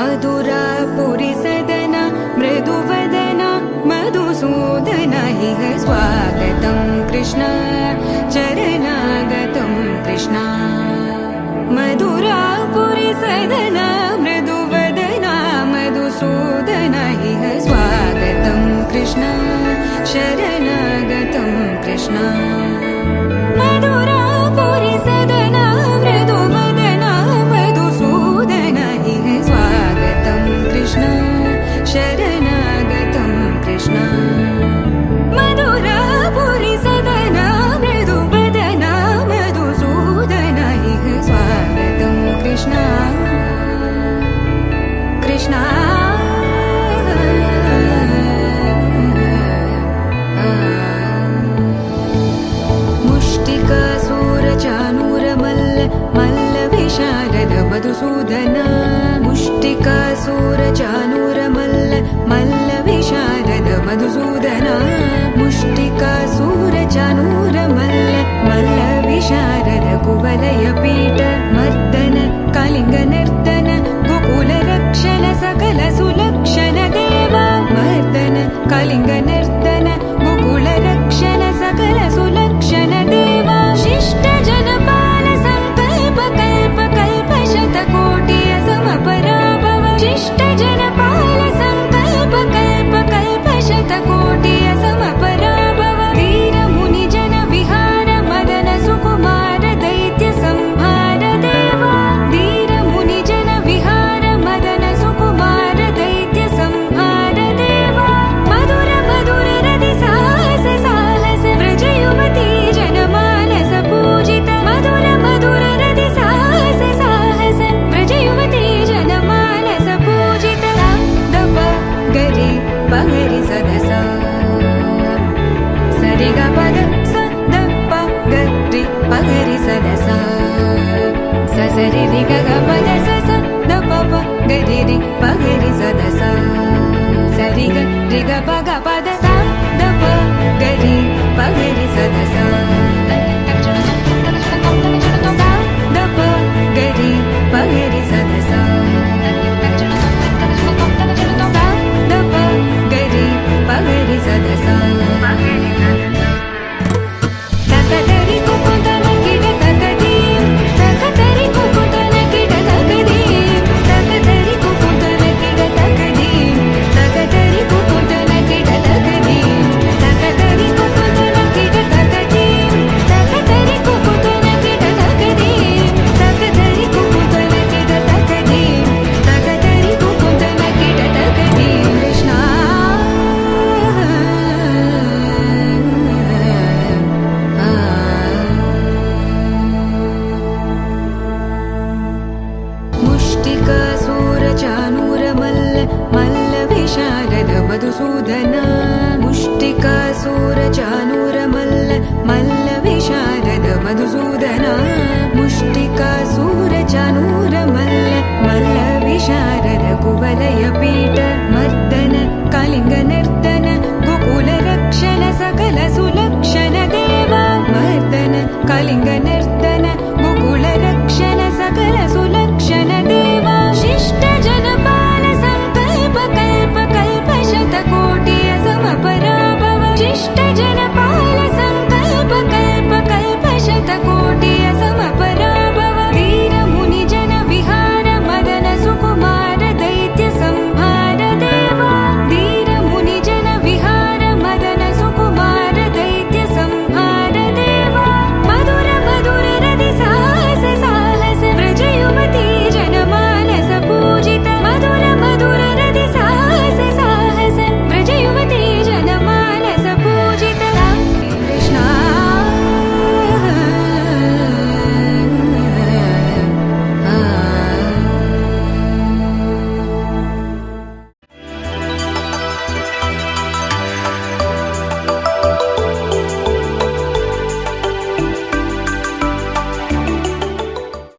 मधुरापुरी सदना मृदुवदना मधुसूदन इह स्वागतं कृष्ण चरणागतं कृष्ण मधुरापुरी सदना मृदुवदना मधुसूदन इह स्वागतं कृष्ण शरणागतं कृष्ण मधुरापुरी सदना मृदुवदना मधुसूदन इह स्वागतं कृष्ण शरणागतं कृष्ण मधुरापुरी सदना मृदुवदना मधुसूदन इह स्वागतं कृष्ण कृष्ण मुष्टिकासूरचानूरमल्ल मल्लविशारद मधुसूदना मुष्टिकासूरचानूरमल्ल मल्लविशारद मधुसूदना मुष्टिकासूरचानूरमल्ल मल्लविशारद कुवलयपीठ मर्दन कलिङ्गनर्दन गोकुलरक्षण सकल सुलक्षण देवा मर्दन कलिङ्गनर्दन गोकुलरक्षण सकल सुलक्षण देवा शिष्ट जनपाल संकल्प कल्प कल्प शतकोटि असमपराभव शिष्ट जनपाल संकल्प कल्प कल्प शतकोटि असमपराभव वीर मुनि जन विहार मदन सुकुमार दैत्य संहार देवा वीर मुनि जन विहार मदन सुकुमार दैत्य संहार देवा मधुर मधुर रति साहस साहस व्रज युवती जनमानस पूजित मधुर मधुर रति साहस साहस व्रज युवती जनमानस पूजित दप गरि पगरि सदसा सरि ग पद स द प गरि पगरि सदसा स सरि रि ग ग पद स स द प प गरि रि पगरि सदसा सरि ग रि ग प ग पद स द प गरि पगरि सदसा द प गरि पगरि सदसा द प गरि पगरि सदसा तकदरि कुकुतन किड तकदीं तकदरि कुकुतन किड तकदीं तकदरि कुकुतन किड तकदीं तकदरि कुकुतन किड तकदीं तकदरि कुकुतन किड तकदीं तकदरि कुकुतन किड तकदीं तकदरि कुकुतन किड तकदीं तकदरि कुकुतन किड तकदीं कृष्ण मुष्टिकासूरचानूरमल्ल मल्लविशारद मधुसूदना मुष्टिकासूरचानूरमल्ल मल्लविशारद मधुसूदना मुष्टिकासूरचानूरमल्ल मल्लविशारद कुवलयपीठ